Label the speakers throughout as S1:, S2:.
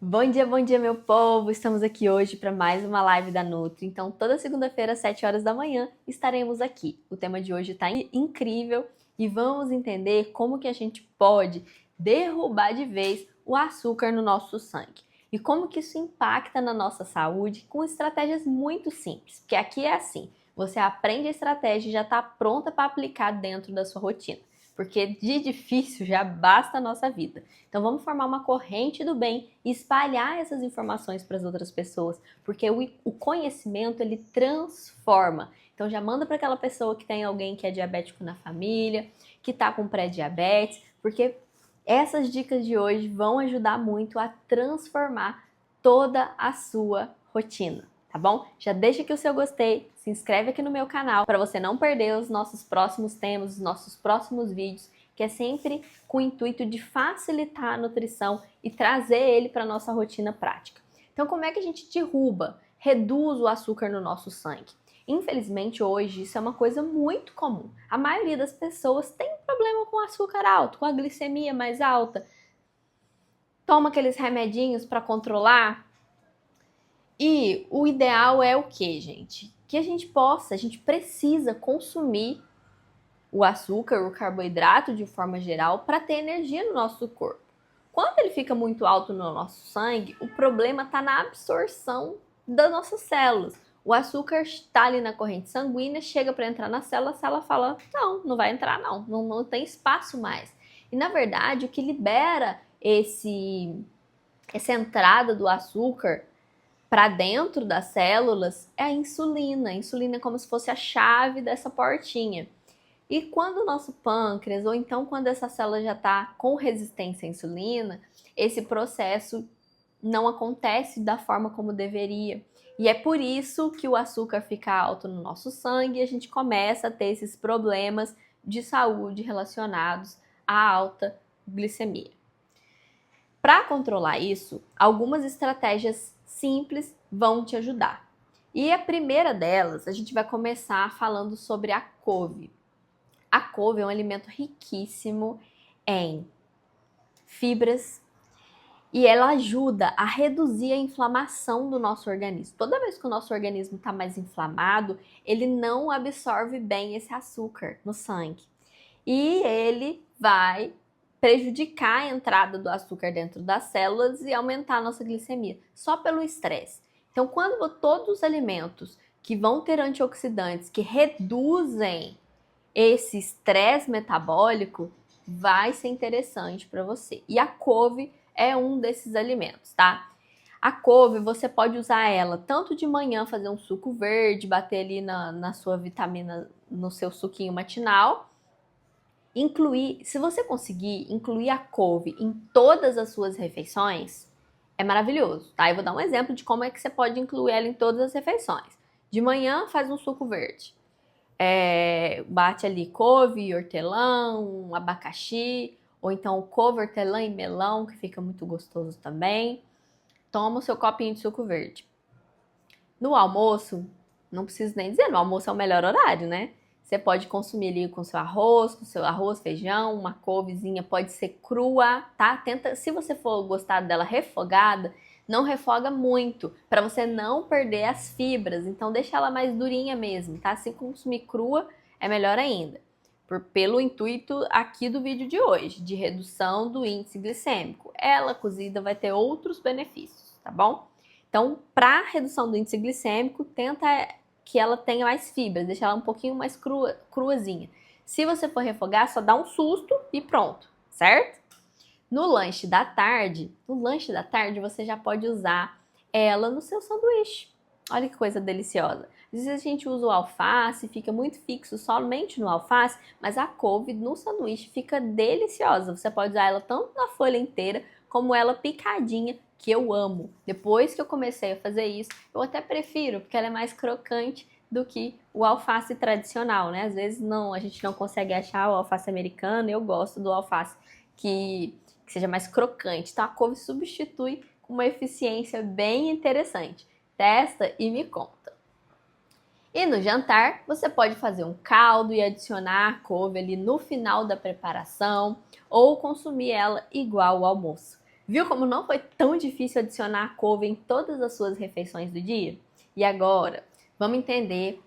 S1: Bom dia, meu povo! Estamos aqui hoje para mais uma live da Nutri. Então, toda segunda-feira, às 7 horas da manhã, estaremos aqui. O tema de hoje está incrível e vamos entender como que a gente pode derrubar de vez o açúcar no nosso sangue. E como que isso impacta na nossa saúde com estratégias muito simples. Porque aqui é assim, você aprende a estratégia e já está pronta para aplicar dentro da sua rotina. Porque de difícil já basta a nossa vida. Então vamos formar uma corrente do bem e espalhar essas informações para as outras pessoas, porque o conhecimento ele transforma. Então já manda para aquela pessoa que tem alguém que é diabético na família, que está com pré-diabetes, porque essas dicas de hoje vão ajudar muito a transformar toda a sua rotina. Tá bom? Já deixa aqui o seu gostei, se inscreve aqui no meu canal para você não perder os nossos próximos temas, os nossos próximos vídeos, que é sempre com o intuito de facilitar a nutrição e trazer ele para a nossa rotina prática. Então, como é que a gente derruba, reduz o açúcar no nosso sangue? Infelizmente, hoje, isso é uma coisa muito comum. A maioria das pessoas tem problema com açúcar alto, com a glicemia mais alta, toma aqueles remedinhos para controlar. E o ideal é o que, gente? Que a gente precisa consumir o açúcar, o carboidrato de forma geral para ter energia no nosso corpo. Quando ele fica muito alto no nosso sangue, o problema está na absorção das nossas células. O açúcar está ali na corrente sanguínea, chega para entrar na célula, a célula fala, não vai entrar não tem espaço mais. E na verdade, o que libera essa entrada do açúcar para dentro das células é a insulina. A insulina é como se fosse a chave dessa portinha. E quando o nosso pâncreas, ou então quando essa célula já está com resistência à insulina, esse processo não acontece da forma como deveria. E é por isso que o açúcar fica alto no nosso sangue e a gente começa a ter esses problemas de saúde relacionados à alta glicemia. Para controlar isso, algumas estratégias simples vão te ajudar. E a primeira delas, a gente vai começar falando sobre a couve. A couve é um alimento riquíssimo em fibras e ela ajuda a reduzir a inflamação do nosso organismo. Toda vez que o nosso organismo está mais inflamado, ele não absorve bem esse açúcar no sangue. E ele vai prejudicar a entrada do açúcar dentro das células e aumentar a nossa glicemia, só pelo estresse. Então, quando todos os alimentos que vão ter antioxidantes, que reduzem esse estresse metabólico, vai ser interessante para você. E a couve é um desses alimentos, tá? A couve, você pode usar ela tanto de manhã, fazer um suco verde, bater ali na sua vitamina, no seu suquinho matinal. Se você conseguir incluir a couve em todas as suas refeições, é maravilhoso, tá? Eu vou dar um exemplo de como é que você pode incluir ela em todas as refeições. De manhã, faz um suco verde. Bate ali couve, hortelã, abacaxi, ou então couve, hortelã e melão, que fica muito gostoso também. Toma o seu copinho de suco verde. No almoço, não preciso nem dizer, no almoço é o melhor horário, né? Você pode consumir ali com seu arroz, feijão, uma couvezinha, pode ser crua, tá? Se você for gostar dela refogada, não refoga muito, para você não perder as fibras. Então deixa ela mais durinha mesmo, tá? Se consumir crua, é melhor ainda. Pelo intuito aqui do vídeo de hoje, de redução do índice glicêmico. Ela cozida vai ter outros benefícios, tá bom? Então, para redução do índice glicêmico, tenta que ela tenha mais fibras, deixa ela um pouquinho mais cruazinha. Se você for refogar, só dá um susto e pronto, certo? No lanche da tarde você já pode usar ela no seu sanduíche. Olha que coisa deliciosa. Às vezes a gente usa o alface, fica muito fixo somente no alface, mas a couve no sanduíche fica deliciosa. Você pode usar ela tanto na folha inteira, como ela picadinha, que eu amo. Depois que eu comecei a fazer isso, eu até prefiro, porque ela é mais crocante do que o alface tradicional, né? Às vezes a gente não consegue achar o alface americano, eu gosto do alface que seja mais crocante. Então a couve substitui com uma eficiência bem interessante. Testa e me conta. E no jantar, você pode fazer um caldo e adicionar a couve ali no final da preparação ou consumir ela igual ao almoço. Viu como não foi tão difícil adicionar a couve em todas as suas refeições do dia? E agora, vamos entender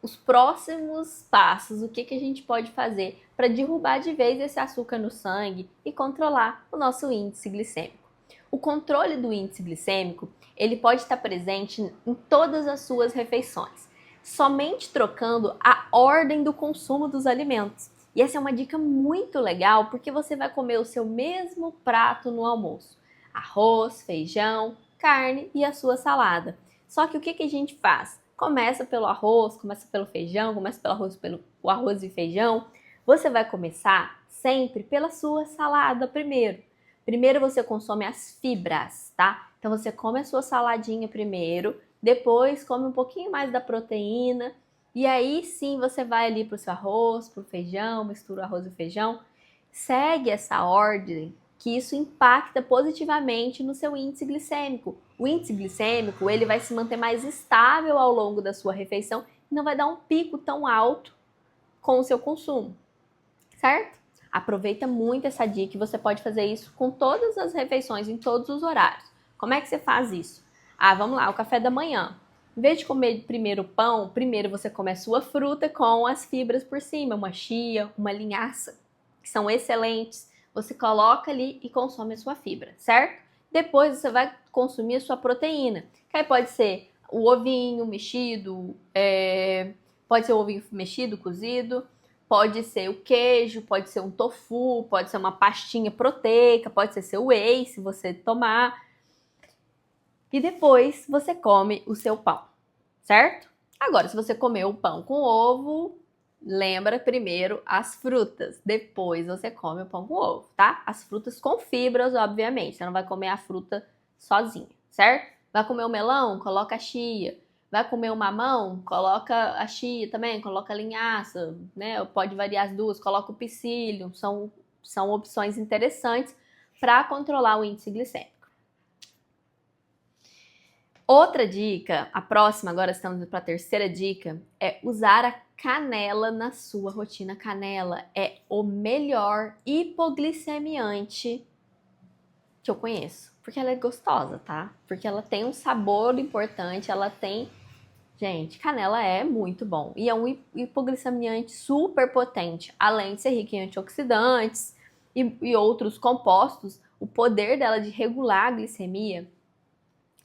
S1: os próximos passos, o que a gente pode fazer para derrubar de vez esse açúcar no sangue e controlar o nosso índice glicêmico. O controle do índice glicêmico, ele pode estar presente em todas as suas refeições, somente trocando a ordem do consumo dos alimentos. E essa é uma dica muito legal porque você vai comer o seu mesmo prato no almoço: arroz, feijão, carne e a sua salada. Só que o que a gente faz? Começa pelo arroz, começa pelo feijão, começa pelo arroz e feijão. Você vai começar sempre pela sua salada primeiro. Primeiro você consome as fibras, tá? Então você come a sua saladinha primeiro, depois come um pouquinho mais da proteína, e aí sim você vai ali pro seu arroz, pro feijão, mistura o arroz e o feijão. Segue essa ordem, que isso impacta positivamente no seu índice glicêmico. O índice glicêmico, ele vai se manter mais estável ao longo da sua refeição e não vai dar um pico tão alto com o seu consumo, certo? Aproveita muito essa dica e você pode fazer isso com todas as refeições, em todos os horários. Como é que você faz isso? Vamos lá, o café da manhã. Em vez de comer primeiro o pão, primeiro você come a sua fruta com as fibras por cima, uma chia, uma linhaça, que são excelentes. Você coloca ali e consome a sua fibra, certo? Depois você vai consumir a sua proteína, que aí pode ser o ovinho mexido, pode ser o ovinho mexido, cozido, pode ser o queijo, pode ser um tofu, pode ser uma pastinha proteica, pode ser seu whey, se você tomar. E depois você come o seu pão, certo? Agora, se você comer o pão com ovo, lembra primeiro as frutas, depois você come o pão com ovo, tá? As frutas com fibras, obviamente, você não vai comer a fruta sozinha, certo? Vai comer o melão? Coloca a chia. Vai comer o mamão? Coloca a chia também, coloca a linhaça, né? Pode variar as duas, coloca o psyllium, são opções interessantes para controlar o índice glicêmico. Outra dica, a próxima, agora estamos para a terceira dica, é usar a canela na sua rotina. A canela é o melhor hipoglicemiante que eu conheço, porque ela é gostosa, tá? Porque ela tem um sabor importante, ela tem... Gente, canela é muito bom e é um hipoglicemiante super potente, além de ser rica em antioxidantes e outros compostos. O poder dela de regular a glicemia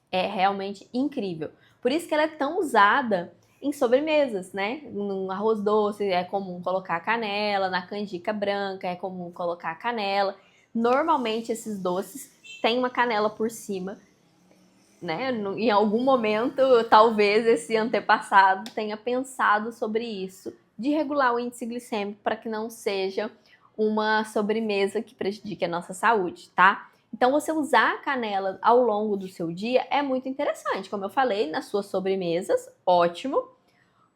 S1: é realmente incrível. Por isso que ela é tão usada em sobremesas, né? No arroz doce é comum colocar canela, na canjica branca é comum colocar canela. Normalmente esses doces têm uma canela por cima, né? Em algum momento, talvez esse antepassado tenha pensado sobre isso, de regular o índice glicêmico para que não seja uma sobremesa que prejudique a nossa saúde, tá? Então, você usar a canela ao longo do seu dia é muito interessante. Como eu falei, nas suas sobremesas, ótimo.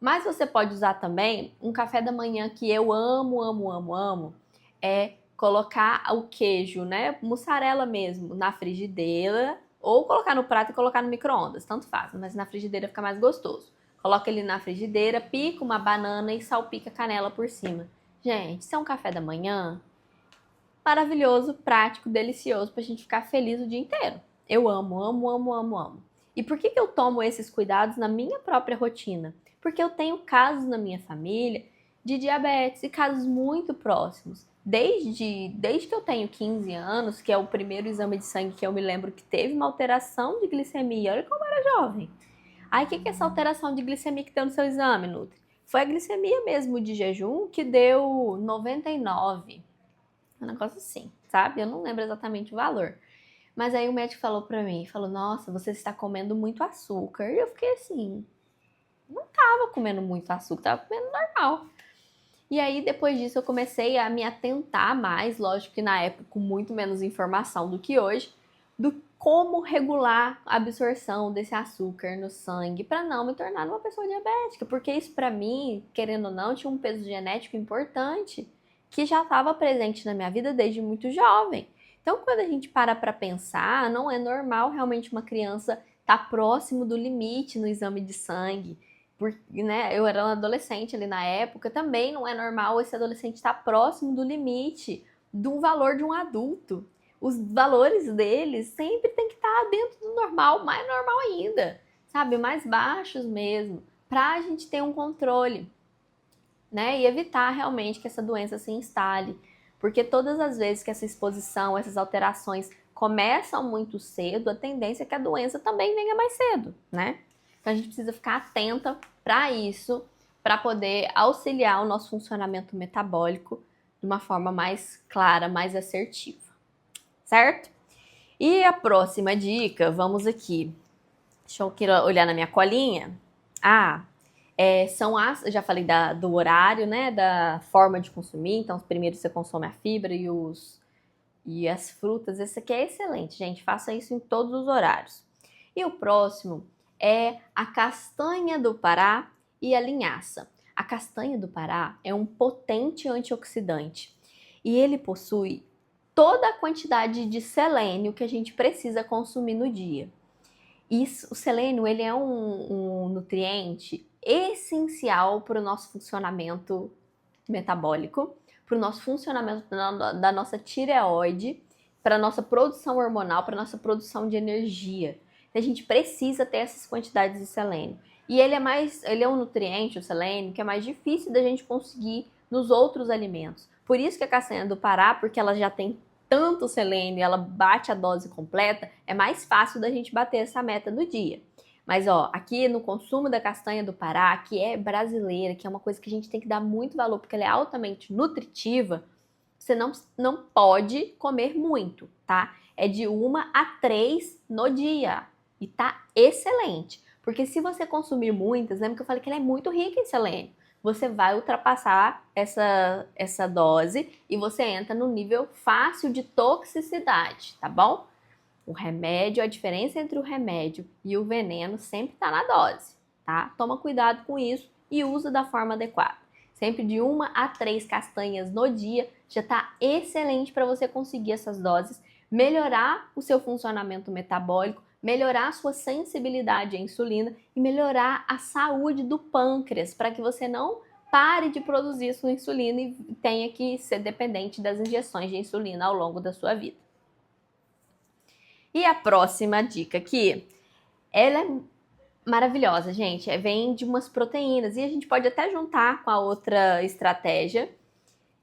S1: Mas você pode usar também um café da manhã que eu amo, amo, amo, amo. É colocar o queijo, né? Mussarela mesmo, na frigideira. Ou colocar no prato e colocar no micro-ondas, tanto faz. Mas na frigideira fica mais gostoso. Coloca ele na frigideira, pica uma banana e salpica canela por cima. Gente, isso é um café da manhã maravilhoso, prático, delicioso pra gente ficar feliz o dia inteiro. Eu amo, amo, amo, amo, amo. E por que eu tomo esses cuidados na minha própria rotina? Porque eu tenho casos na minha família de diabetes e casos muito próximos. Desde que eu tenho 15 anos, que é o primeiro exame de sangue que eu me lembro que teve uma alteração de glicemia. Olha como eu era jovem. Aí, o que é essa alteração de glicemia que deu no seu exame, Nutri? Foi a glicemia mesmo de jejum que deu 99. Um negócio assim, sabe? Eu não lembro exatamente o valor. Mas aí o médico falou pra mim, falou, nossa, você está comendo muito açúcar. E eu fiquei assim, não tava comendo muito açúcar, tava comendo normal. E aí, depois disso, eu comecei a me atentar mais, lógico que na época com muito menos informação do que hoje, do como regular a absorção desse açúcar no sangue para não me tornar uma pessoa diabética, porque isso para mim, querendo ou não, tinha um peso genético importante que já estava presente na minha vida desde muito jovem. Então, quando a gente para pensar, não é normal realmente uma criança estar próximo do limite no exame de sangue. Porque, né, eu era um adolescente ali na época, também não é normal esse adolescente estar próximo do limite do valor de um adulto. os valores deles sempre tem que estar dentro do normal, mais normal ainda, sabe? Mais baixos mesmo, para a gente ter um controle, né? E evitar realmente que essa doença se instale. Porque todas as vezes que essa exposição, essas alterações começam muito cedo, a tendência é que a doença também venha mais cedo, né? Então a gente precisa ficar atenta para isso, para poder auxiliar o nosso funcionamento metabólico de uma forma mais clara, mais assertiva, certo? E a próxima dica, vamos aqui. Deixa eu olhar na minha colinha. São as, eu já falei do horário, né? Da forma de consumir. Então, primeiro você consome a fibra e as frutas. Esse aqui é excelente, gente. Faça isso em todos os horários. E o próximo é a castanha do Pará e a linhaça. A castanha do Pará é um potente antioxidante e ele possui toda a quantidade de selênio que a gente precisa consumir no dia. O selênio ele é um nutriente essencial para o nosso funcionamento metabólico, para o nosso funcionamento da nossa tireoide, para a nossa produção hormonal, para a nossa produção de energia. Então, a gente precisa ter essas quantidades de selênio. E ele é um nutriente, o selênio, que é mais difícil da gente conseguir nos outros alimentos. Por isso que a castanha do Pará, porque ela já tem tanto selênio e ela bate a dose completa, é mais fácil da gente bater essa meta do dia. Mas ó, aqui no consumo da castanha do Pará, que é brasileira, que é uma coisa que a gente tem que dar muito valor, porque ela é altamente nutritiva, você não pode comer muito, tá? É de 1 a 3 no dia. E tá excelente. Porque se você consumir muitas, lembra que eu falei que ela é muito rica em selênio, você vai ultrapassar essa dose e você entra no nível fácil de toxicidade, tá bom? O remédio, a diferença entre o remédio e o veneno sempre está na dose, tá? Toma cuidado com isso e usa da forma adequada. Sempre de 1 a 3 castanhas no dia já está excelente para você conseguir essas doses, melhorar o seu funcionamento metabólico, melhorar a sua sensibilidade à insulina e melhorar a saúde do pâncreas, para que você não pare de produzir sua insulina e tenha que ser dependente das injeções de insulina ao longo da sua vida. E a próxima dica aqui, ela é maravilhosa, gente. Vem de umas proteínas e a gente pode até juntar com a outra estratégia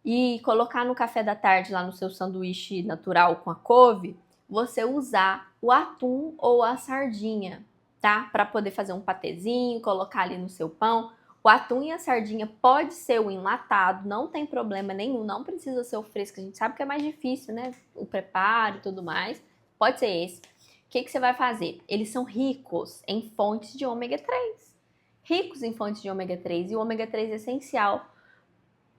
S1: e colocar no café da tarde lá no seu sanduíche natural com a couve, você usar o atum ou a sardinha, tá? Para poder fazer um patezinho, colocar ali no seu pão. O atum e a sardinha pode ser o enlatado, não tem problema nenhum, não precisa ser o fresco. A gente sabe que é mais difícil, né? O preparo e tudo mais. Pode ser esse. O que você vai fazer? Eles são ricos em fontes de ômega 3. Ricos em fontes de ômega 3. E o ômega 3 é essencial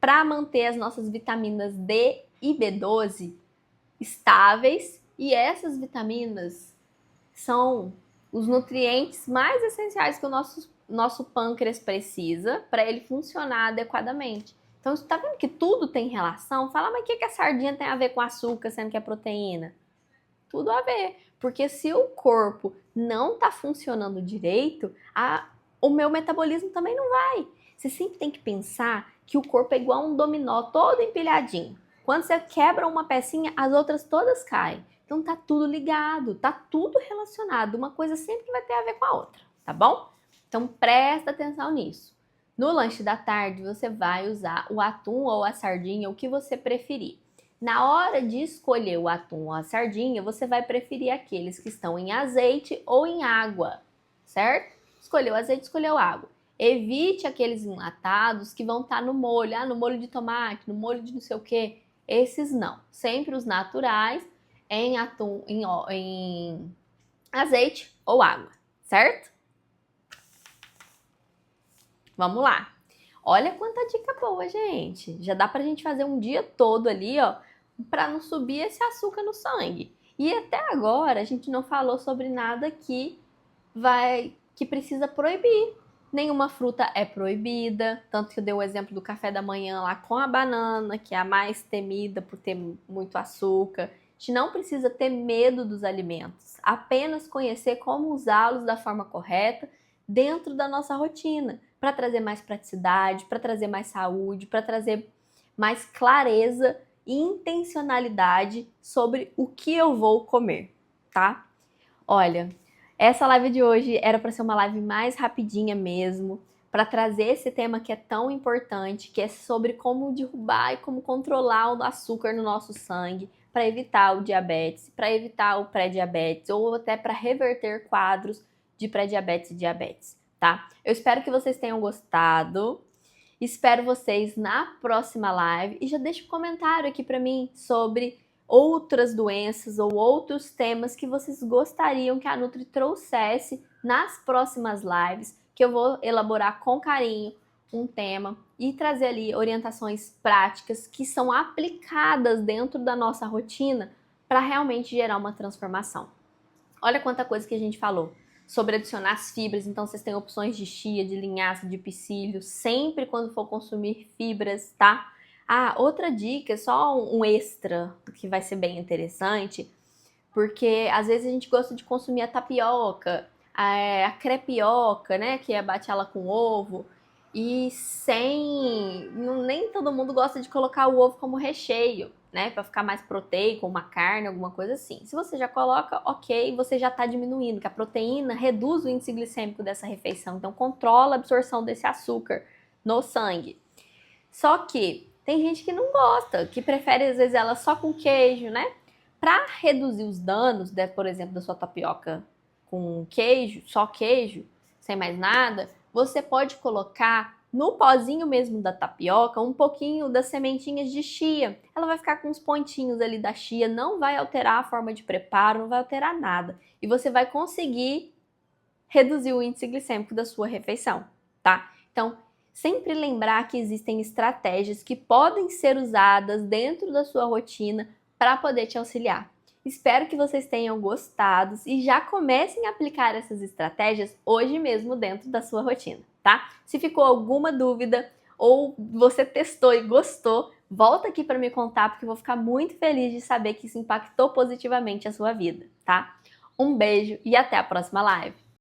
S1: para manter as nossas vitaminas D e B12 estáveis. E essas vitaminas são os nutrientes mais essenciais que o nosso pâncreas precisa para ele funcionar adequadamente. Então, você está vendo que tudo tem relação? Fala, mas o que a sardinha tem a ver com açúcar, sendo que é proteína? Tudo a ver, porque se o corpo não está funcionando direito, o meu metabolismo também não vai. Você sempre tem que pensar que o corpo é igual um dominó, todo empilhadinho. Quando você quebra uma pecinha, as outras todas caem. Então tá tudo ligado, tá tudo relacionado. Uma coisa sempre vai ter a ver com a outra, tá bom? Então presta atenção nisso. No lanche da tarde, você vai usar o atum ou a sardinha, o que você preferir. Na hora de escolher o atum ou a sardinha, você vai preferir aqueles que estão em azeite ou em água, certo? Escolheu azeite, escolheu água. Evite aqueles enlatados que vão estar no molho, no molho de tomate, no molho de não sei o que. Esses não. Sempre os naturais em atum, em azeite ou água, certo? Vamos lá. Olha quanta dica boa, gente. Já dá pra gente fazer um dia todo ali, ó, para não subir esse açúcar no sangue. E até agora a gente não falou sobre nada que precisa proibir. Nenhuma fruta é proibida, tanto que eu dei o exemplo do café da manhã lá com a banana, que é a mais temida por ter muito açúcar. A gente não precisa ter medo dos alimentos, apenas conhecer como usá-los da forma correta dentro da nossa rotina, para trazer mais praticidade, para trazer mais saúde, para trazer mais clareza e intencionalidade sobre o que eu vou comer, tá? Olha, essa live de hoje era para ser uma live mais rapidinha mesmo, para trazer esse tema que é tão importante, que é sobre como derrubar e como controlar o açúcar no nosso sangue, para evitar o diabetes, para evitar o pré-diabetes ou até para reverter quadros de pré-diabetes e diabetes, tá? Eu espero que vocês tenham gostado. Espero vocês na próxima live e já deixa um comentário aqui para mim sobre outras doenças ou outros temas que vocês gostariam que a Nutri trouxesse nas próximas lives, que eu vou elaborar com carinho um tema e trazer ali orientações práticas que são aplicadas dentro da nossa rotina para realmente gerar uma transformação. Olha quanta coisa que a gente falou sobre adicionar as fibras, então vocês têm opções de chia, de linhaça, de psyllium, sempre quando for consumir fibras, tá? Ah, outra dica, só um extra, que vai ser bem interessante, porque às vezes a gente gosta de consumir a tapioca, a crepioca, né, que é bate ela com ovo, e nem todo mundo gosta de colocar o ovo como recheio, né, para ficar mais proteico, uma carne, alguma coisa assim. Se você já coloca, ok, você já está diminuindo, que a proteína reduz o índice glicêmico dessa refeição, então controla a absorção desse açúcar no sangue. Só que tem gente que não gosta, que prefere às vezes ela só com queijo, né? Para reduzir os danos, por exemplo, da sua tapioca com queijo, só queijo, sem mais nada, você pode colocar no pozinho mesmo da tapioca um pouquinho das sementinhas de chia. Ela vai ficar com uns pontinhos ali da chia, não vai alterar a forma de preparo, não vai alterar nada. E você vai conseguir reduzir o índice glicêmico da sua refeição, tá? Então, sempre lembrar que existem estratégias que podem ser usadas dentro da sua rotina para poder te auxiliar. Espero que vocês tenham gostado e já comecem a aplicar essas estratégias hoje mesmo dentro da sua rotina, tá? Se ficou alguma dúvida ou você testou e gostou, volta aqui para me contar, porque eu vou ficar muito feliz de saber que isso impactou positivamente a sua vida, tá? Um beijo e até a próxima live!